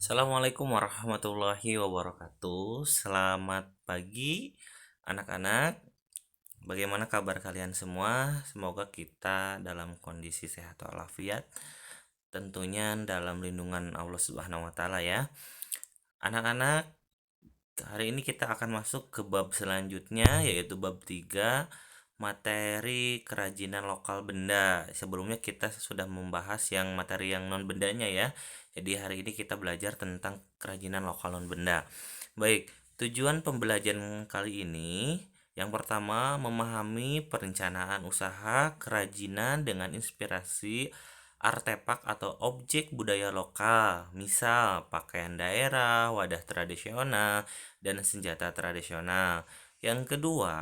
Assalamualaikum warahmatullahi wabarakatuh. Selamat pagi anak-anak. Bagaimana kabar kalian semua? Semoga kita dalam kondisi sehat walafiat. Tentunya dalam lindungan Allah Subhanahu wa taala ya. Anak-anak, hari ini kita akan masuk ke bab selanjutnya yaitu bab 3 materi kerajinan lokal benda. Sebelumnya kita sudah membahas yang materi yang non bendanya ya. Jadi hari ini kita belajar tentang kerajinan lokal non benda. Baik, tujuan pembelajaran kali ini yang pertama memahami perencanaan usaha kerajinan dengan inspirasi artefak atau objek budaya lokal, misal pakaian daerah, wadah tradisional, dan senjata tradisional. Yang kedua,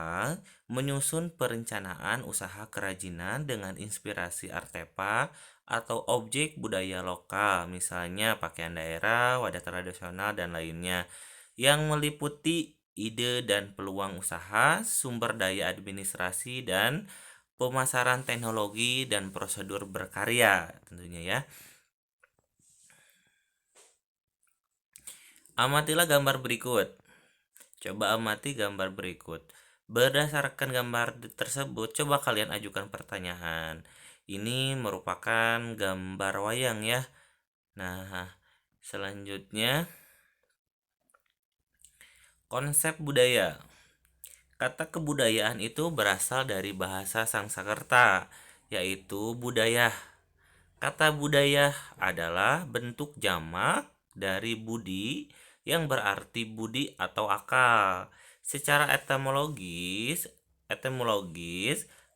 menyusun perencanaan usaha kerajinan dengan inspirasi artefak atau objek budaya lokal, misalnya pakaian daerah, wadah tradisional, dan lainnya, yang meliputi ide dan peluang usaha, sumber daya administrasi, dan pemasaran teknologi dan prosedur berkarya tentunya ya. Amatilah gambar berikut. Coba amati gambar berikut. Berdasarkan gambar tersebut, coba kalian ajukan pertanyaan. Ini merupakan gambar wayang ya. Nah, selanjutnya konsep budaya. Kata kebudayaan itu berasal dari bahasa Sanskerta, yaitu budaya. Kata budaya adalah bentuk jamak dari budi yang berarti budi atau akal. Secara etimologis,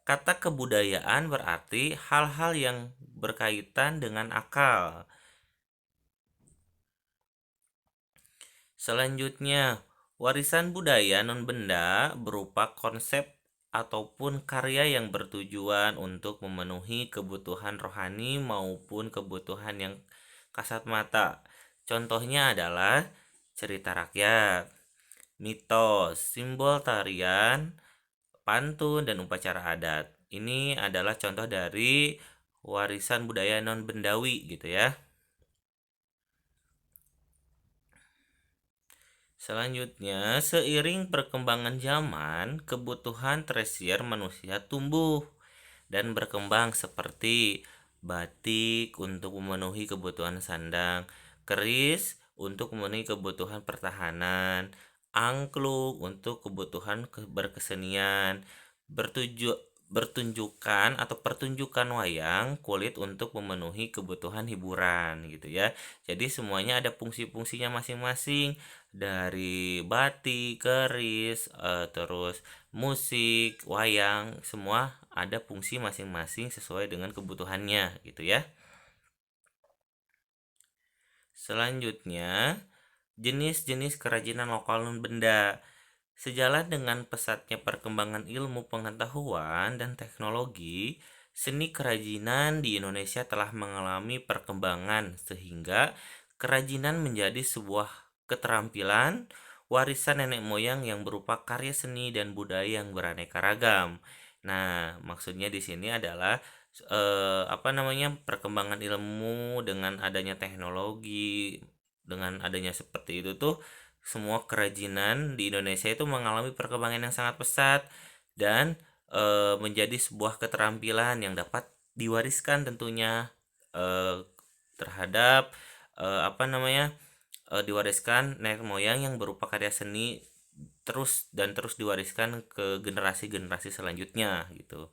kata kebudayaan berarti hal-hal yang berkaitan dengan akal. Selanjutnya, warisan budaya non-benda berupa konsep ataupun karya yang bertujuan untuk memenuhi kebutuhan rohani maupun kebutuhan yang kasat mata. Contohnya adalah cerita rakyat, mitos, simbol tarian, pantun, dan upacara adat. Ini adalah contoh dari warisan budaya non-bendawi gitu ya. Selanjutnya, seiring perkembangan zaman, kebutuhan tersier manusia tumbuh dan berkembang seperti batik untuk memenuhi kebutuhan sandang, keris untuk memenuhi kebutuhan pertahanan, angklung untuk kebutuhan berkesenian, bertunjukan atau pertunjukan wayang kulit untuk memenuhi kebutuhan hiburan gitu ya. Jadi semuanya ada fungsi-fungsinya masing-masing, dari batik, keris, terus musik, wayang, semua ada fungsi masing-masing sesuai dengan kebutuhannya gitu ya. Selanjutnya, jenis-jenis kerajinan lokal non benda. Sejalan dengan pesatnya perkembangan ilmu pengetahuan dan teknologi, seni kerajinan di Indonesia telah mengalami perkembangan sehingga kerajinan menjadi sebuah keterampilan warisan nenek moyang yang berupa karya seni dan budaya yang beraneka ragam. Nah, maksudnya di sini adalah perkembangan ilmu dengan adanya teknologi, dengan adanya seperti itu tuh semua kerajinan di Indonesia itu mengalami perkembangan yang sangat pesat dan menjadi sebuah keterampilan yang dapat diwariskan tentunya terhadap diwariskan nenek moyang yang berupa karya seni terus diwariskan ke generasi-generasi selanjutnya gitu.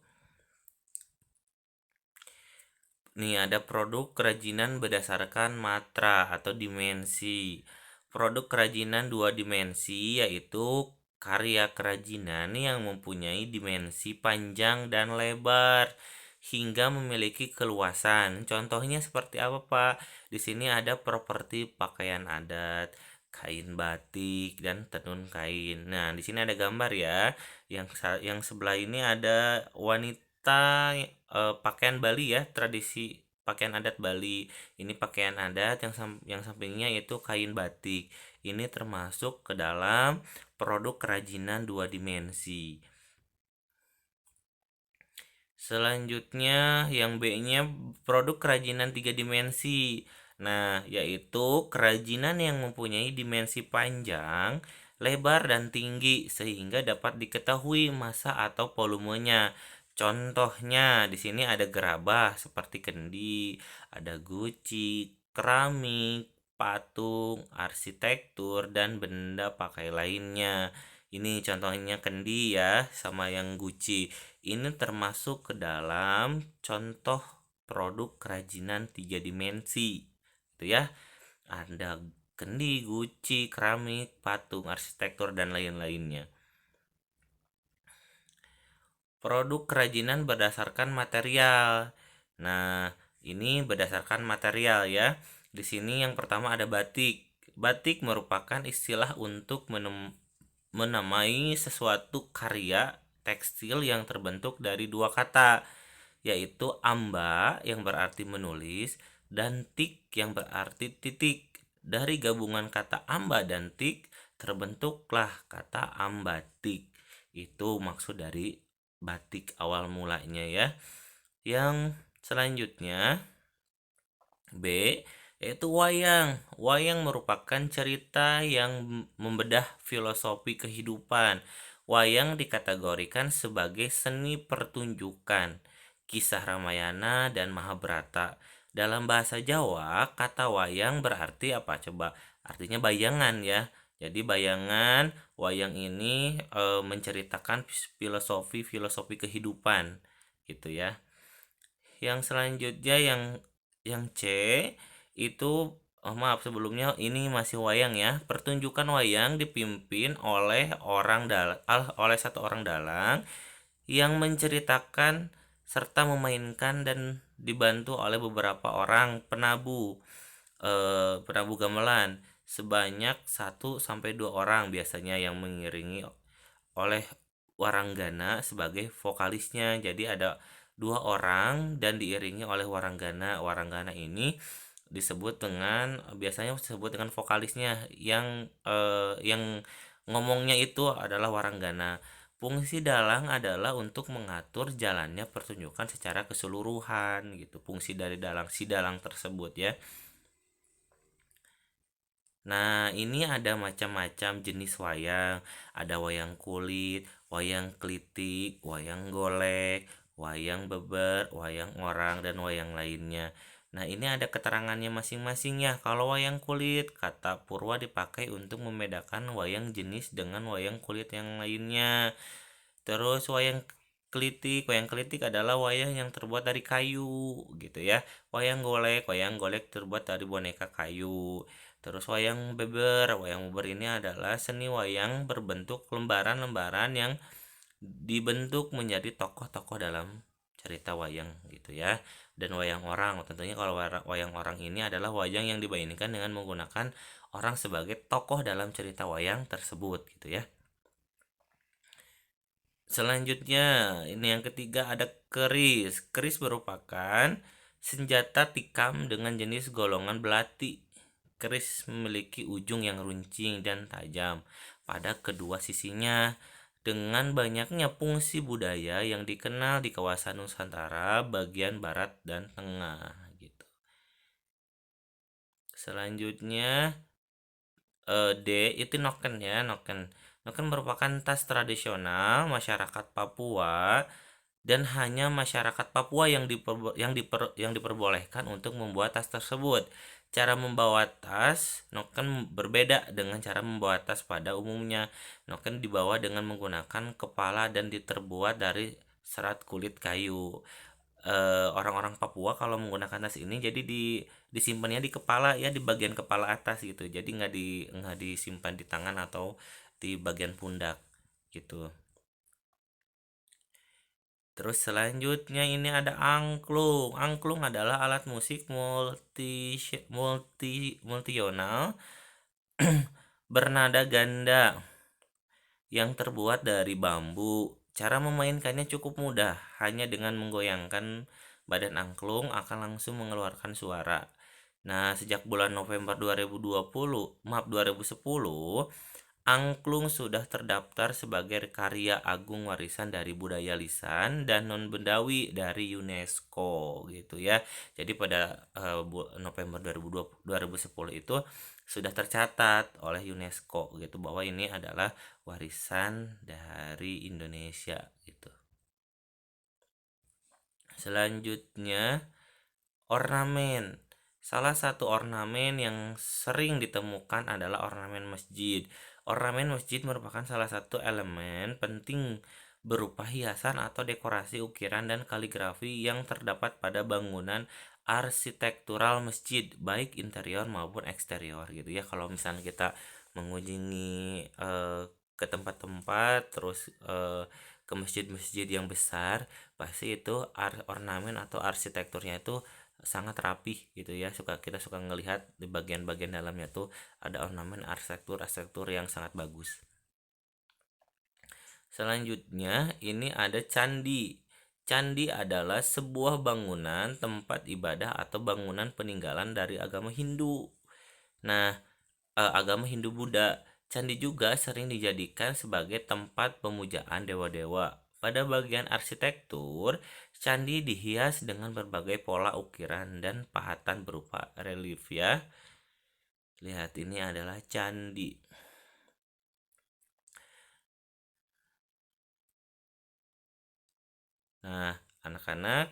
Nih ada produk kerajinan berdasarkan matra atau dimensi. Produk kerajinan dua dimensi yaitu karya kerajinan yang mempunyai dimensi panjang dan lebar hingga memiliki keluasan. Contohnya seperti apa, Pak? Di sini ada properti pakaian adat, kain batik, dan tenun kain. Nah, di sini ada gambar ya. Yang sebelah ini ada wanita pakaian Bali ya, tradisi pakaian adat Bali. Ini pakaian adat yang sampingnya itu kain batik. Ini termasuk ke dalam produk kerajinan dua dimensi. Selanjutnya yang B-nya produk kerajinan tiga dimensi. Nah, yaitu kerajinan yang mempunyai dimensi panjang, lebar, dan tinggi sehingga dapat diketahui massa atau volumenya. Contohnya di sini ada gerabah seperti kendi, ada guci, keramik, patung, arsitektur, dan benda pakai lainnya. Ini contohnya kendi ya, sama yang guci. Ini termasuk ke dalam contoh produk kerajinan 3 dimensi. Itu ya. Ada kendi, guci, keramik, patung, arsitektur, dan lain-lainnya. Produk kerajinan berdasarkan material. Nah, ini berdasarkan material ya. Di sini yang pertama ada batik. Batik merupakan istilah untuk menamai sesuatu karya tekstil yang terbentuk dari 2 kata, yaitu amba yang berarti menulis dan tik yang berarti titik. Dari gabungan kata amba dan tik terbentuklah kata ambatik. Itu maksud dari batik awal mulanya ya. Yang selanjutnya B yaitu wayang. Wayang merupakan cerita yang membedah filosofi kehidupan. Wayang dikategorikan sebagai seni pertunjukan, kisah Ramayana dan Mahabharata. Dalam bahasa Jawa, kata wayang berarti apa coba? Artinya bayangan ya. Jadi bayangan wayang ini menceritakan filosofi kehidupan gitu ya. Yang selanjutnya yang C itu maaf sebelumnya ini masih wayang ya. Pertunjukan wayang dipimpin oleh oleh satu orang dalang yang menceritakan serta memainkan dan dibantu oleh beberapa orang penabuh gamelan sebanyak 1 sampai 2 orang biasanya yang mengiringi oleh waranggana sebagai vokalisnya. Jadi ada 2 orang dan diiringi oleh waranggana. Waranggana ini biasanya disebut dengan vokalisnya yang ngomongnya itu adalah waranggana. Fungsi dalang adalah untuk mengatur jalannya pertunjukan secara keseluruhan gitu. Fungsi dari si dalang tersebut ya. Nah, ini ada macam-macam jenis wayang. Ada wayang kulit, wayang klitik, wayang golek, wayang beber, wayang orang, dan wayang lainnya. Nah, ini ada keterangannya masing-masing ya. Kalau wayang kulit, kata Purwa dipakai untuk membedakan wayang jenis dengan wayang kulit yang lainnya. Terus wayang klitik adalah wayang yang terbuat dari kayu gitu ya. Wayang golek terbuat dari boneka kayu. Terus wayang beber ini adalah seni wayang berbentuk lembaran-lembaran yang dibentuk menjadi tokoh-tokoh dalam cerita wayang gitu ya. Dan wayang orang, tentunya kalau wayang orang ini adalah wayang yang dimainkan dengan menggunakan orang sebagai tokoh dalam cerita wayang tersebut gitu ya. Selanjutnya, ini yang ketiga ada keris. Keris merupakan senjata tikam dengan jenis golongan belati. Keris memiliki ujung yang runcing dan tajam pada kedua sisinya. Dengan banyaknya fungsi budaya yang dikenal di kawasan Nusantara bagian barat dan tengah gitu. Selanjutnya D itu noken ya, noken. Noken merupakan tas tradisional masyarakat Papua dan hanya masyarakat Papua yang diperbolehkan untuk membuat tas tersebut. Cara membawa tas noken berbeda dengan cara membawa tas pada umumnya. Noken dibawa dengan menggunakan kepala dan terbuat dari serat kulit kayu. Orang-orang Papua kalau menggunakan tas ini jadi disimpannya di kepala ya, di bagian kepala atas gitu. Jadi nggak disimpan di tangan atau di bagian pundak gitu. Terus selanjutnya ini ada angklung. Angklung adalah alat musik multional bernada ganda yang terbuat dari bambu. Cara memainkannya cukup mudah, hanya dengan menggoyangkan badan angklung akan langsung mengeluarkan suara. Nah, sejak bulan November 2010, Angklung sudah terdaftar sebagai karya agung warisan dari budaya lisan dan non-bendawi dari UNESCO gitu ya. Jadi pada November 2010 itu sudah tercatat oleh UNESCO gitu bahwa ini adalah warisan dari Indonesia gitu. Selanjutnya, ornamen. Salah satu ornamen yang sering ditemukan adalah ornamen masjid. Ornamen masjid merupakan salah satu elemen penting berupa hiasan atau dekorasi ukiran dan kaligrafi yang terdapat pada bangunan arsitektural masjid, baik interior maupun eksterior gitu ya. Kalau misalnya kita mengunjungi ke tempat-tempat terus ke masjid-masjid yang besar, pasti itu ornamen atau arsitekturnya itu sangat rapih gitu ya. Kita suka ngelihat di bagian-bagian dalamnya tuh ada ornamen arsitektur yang sangat bagus. Selanjutnya ini ada candi. Candi adalah sebuah bangunan tempat ibadah atau bangunan peninggalan dari agama Hindu. Nah, agama Hindu Buddha. Candi juga sering dijadikan sebagai tempat pemujaan dewa-dewa. Pada bagian arsitektur, candi dihias dengan berbagai pola ukiran dan pahatan berupa relief ya. Lihat, ini adalah candi. Nah, anak-anak,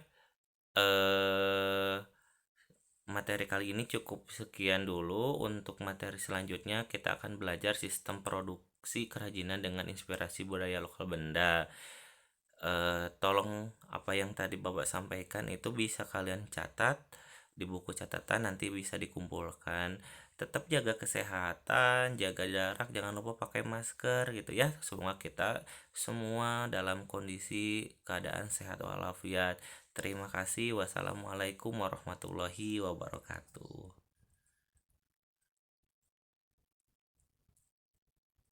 materi kali ini cukup sekian dulu. Untuk materi selanjutnya kita akan belajar sistem produksi kerajinan dengan inspirasi budaya lokal Benda. Tolong apa yang tadi Bapak sampaikan itu bisa kalian catat di buku catatan, nanti bisa dikumpulkan. Tetap jaga kesehatan, jaga jarak, jangan lupa pakai masker gitu ya. Semoga kita semua dalam kondisi keadaan sehat walafiat. Terima kasih. Wassalamualaikum warahmatullahi wabarakatuh.